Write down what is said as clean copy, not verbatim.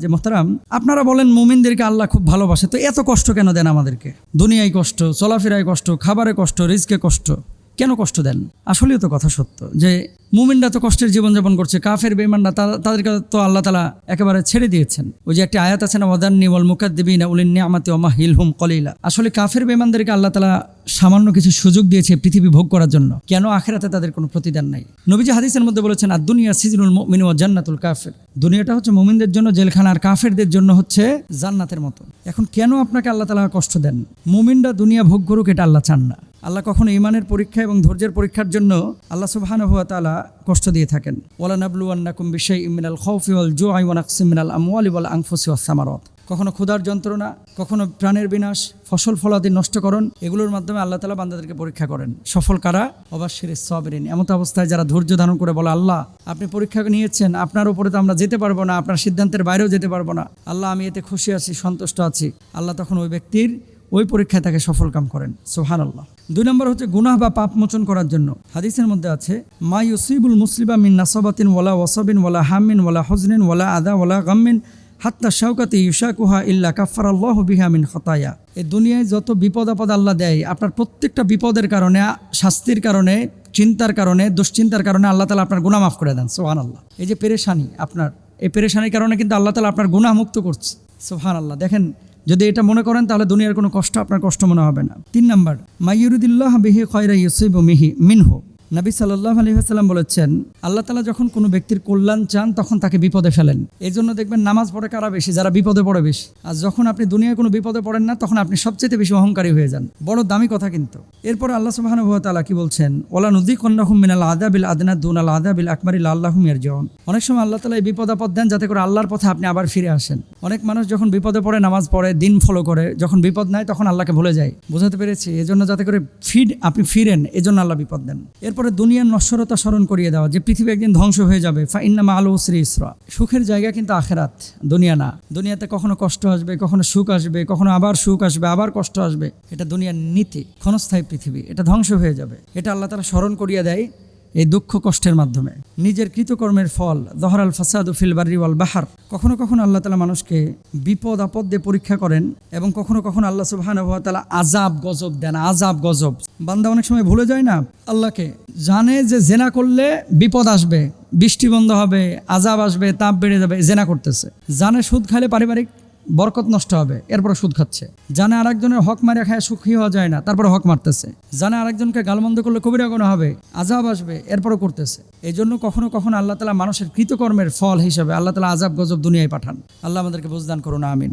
যে মোহতারাম, আপনারা বলেন মুমিনদেরকে আল্লাহ খুব ভালোবাসে, তো এত কষ্ট কেন দেন আমাদেরকে? দুনিয়ায় কষ্ট, চলাফেরায় কষ্ট, খাবারে কষ্ট, রিজকে কষ্ট, কেন কষ্ট দেন? আসলেও তো কথা সত্য যে মুমিনরা তো কষ্টের জীবনযাপন করছে, কাফের বেঈমানরা তাদেরকে তো আল্লাহ তাআলা একেবারে ছেড়ে দিয়েছেন। ওই যে একটা আয়াত আছে না, ওয়াদান্নি ওয়াল মুকাদ্দিবিনা উলিন নিআমাতি ওয়া মাহিলহুম কলিলা। আসলে কাফের বেঈমানদেরকে আল্লাহ তাআলা সামান্য কিছু সুযোগ দিয়েছে পৃথিবী ভোগ করার জন্য, কেন আখিরাতে তাদের কোনো প্রতিদান নাই। নবীজি হাদিসের মধ্যে বলেছেন, আদ-দুনিয়া সিজনুল মুমিন ওয়া জান্নাতুল কাফির। দুনিয়াটা হচ্ছে মুমিনদের জন্য জেলখানা, আর কাফেরদের জন্য হচ্ছে জান্নাতের মতো। এখন কেন আপনাকে আল্লাহ তাআলা কষ্ট দেন? মুমিনরা দুনিয়া ভোগ করুক, এটা আল্লাহ চান না। আল্লাহ কখনো ঈমানের পরীক্ষা এবং ধৈর্যের পরীক্ষার জন্য আল্লাহ সুবহানাহু ওয়া তাআলা কষ্ট দিয়ে থাকেন। ওয়ালা নাবলুওয়ান্নাকুম বিশাইইম মিনাল খাউফি ওয়াল জু'i ওয়া নাকসিম মিনাল আমওয়ালি ওয়াল আনফুসি ওয়াস সামারাত। কখনো ক্ষুধার যন্ত্রণা, কখনো প্রাণের বিনাশ, ফসল ফলাদি নষ্টকরণ, এগুলোর মাধ্যমে আল্লাহ তাআলা বান্দাদেরকে পরীক্ষা করেন। সফল কারা? অবাশশিরিস সাবিরিন। এমত অবস্থায় যারা ধৈর্য ধারণ করে বলে, আল্লাহ আপনি পরীক্ষা নিয়েছেন, আপনার উপরে তো আমরা যেতে পারবো না, আপনার সিদ্ধান্তের বাইরেও যেতে পারবো না, আল্লাহ আমি এতে খুশি আছি, সন্তুষ্ট আছি, আল্লাহ তখন ওই ব্যক্তির ওই পরীক্ষায় তাকে সফল কাম করেন। সুবহানাল্লাহ। 2 নম্বর হচ্ছে গুনাহ বা পাপ মোচন করার জন্য। হাদিসের মধ্যে আছে, মা ইউসিবুল মুসলিবা মিন নাসাবাতিন ওয়ালা ওয়াসাবিন ওয়ালা হামিন ওয়ালা হুজনিন ওয়ালা আদা ওয়ালা গাম্মিন হাত্তা শাওকাতি ইউশাকুহা ইল্লা কাফফারাল্লাহু বিহা মিন খাতায়া। এই দুনিয়ায় যত বিপদ আপদ আল্লাহ দেয়, আপনার প্রত্যেকটা বিপদের কারণে, শাস্তির কারণে, চিন্তার কারণে, দুশ্চিন্তার কারণে আল্লাহ তাআলা আপনার গুনাহ মাফ করে দেন। সুবহানাল্লাহ। এই যে পেরেশানি, আপনার এই পেরেশানির কারণে কিন্তু আল্লাহ তাআলা আপনার গুনাহ মুক্ত করছে। সুবহানাল্লাহ। দেখেন, যদি এটা মনে করেন তাহলে দুনিয়ার কোনো কষ্ট আপনার কষ্ট মনে হবে না। 3 নম্বর, মাইয়ুরিদিল্লাহ বিহি খায়রা ইউসিবু মিনহু। নবী সাল্লাল্লাহু আলাইহি ওয়াসাল্লাম বলেছেন, আল্লাহ তাআলা যখন কোনো ব্যক্তির কল্যাণ চান তখন তাকে বিপদে ফেলেন। এই জন্য দেখবেন নামাজ পড়ে কারা বেশি? যারা বিপদে পড়ে বেশি। আর যখন আপনি দুনিয়ায় কোনো বিপদে পড়েন না, তখন আপনি সবচেয়ে বেশি অহংকারী হয়ে যান। বড় দামি কথা কিন্তু। এরপর আল্লাহ সুবহানাহু ওয়া তাআলা কি বলছেন? ওয়ালা নুযিকুন্নাহুম মিনাল আযাবিল আদনা দুনাল আযাবিল আকবারি লাআল্লাহুম ইয়ারজিউন। অনেক সময় আল্লাহ তাআলা এই বিপদ আপদ দেন যাতে করে আল্লাহর পথে আপনি আবার ফিরে আসেন। অনেক মানুষ যখন বিপদে পড়ে নামাজ পড়ে, দিন ফলো করে, যখন বিপদ নাই তখন আল্লাহকে ভুলে যায়। বুঝাতে পেরেছি? এজন্য যাতে করে আপনি ফিরেন, এজন্য আল্লাহ বিপদ দেন। এরপরে দুনিয়ার নশ্বরতা স্মরণ করিয়ে দেওয়া, যে পৃথিবী একদিন ধ্বংস হয়ে যাবে। ফা ইন্না মা'আল উসরি ইসরা। সুখের জায়গা কিন্তু আখিরাত, দুনিয়া না। দুনিয়াতে কখনো কষ্ট আসবে, কখনো সুখ আসবে, কখনো আবার সুখ আসবে, আবার কষ্ট আসবে। এটা দুনিয়ার নীতি। ক্ষণস্থায়ী পৃথিবী, এটা ধ্বংস হয়ে যাবে। এটা আল্লাহ তাআলা স্মরণ করিয়ে দেয় এই দুঃখ কষ্টের মাধ্যমে। নিজের কৃতকর্মের ফল, যহরাল ফাসাদু ফিল বাররি ওয়াল বাহর। কখনো কখনো আল্লাহ তাআলা মানুষকে বিপদ আপদ দিয়ে পরীক্ষা করেন, এবং কখনো কখনো আল্লাহ সুবহানাহু ওয়া তাআলা আযাব গজব দেন। আযাব গজব। বান্দা অনেক সময় ভুলে যায় না আল্লাহকে, জানে যে জেনা করলে বিপদ আসবে, বৃষ্টি বন্ধ হবে, আযাব আসবে, তাপ বেড়ে যাবে, জেনা করতেছে। জানে সুদ খাইলে পারিবারিক বরকত নষ্ট হবে, এরপরে সুদ খাচ্ছে। জানে আরেকজনের হক মারে খায় সুখী হওয়া যায় না, তারপরে হক মারতেছে। জানে আরেকজনকে গালমন্দ করলে কবিরা গুনাহ হবে, আযাব আসবে, এরপরে করতেছে। এই জন্য কখনো কখনো আল্লাহ তাআলা মানুষের কৃতকর্মের ফল হিসেবে আল্লাহ তাআলা আযাব গজব দুনিয়ায় পাঠান। আল্লাহ আমাদেরকে বুঝদান করুন, আমিন।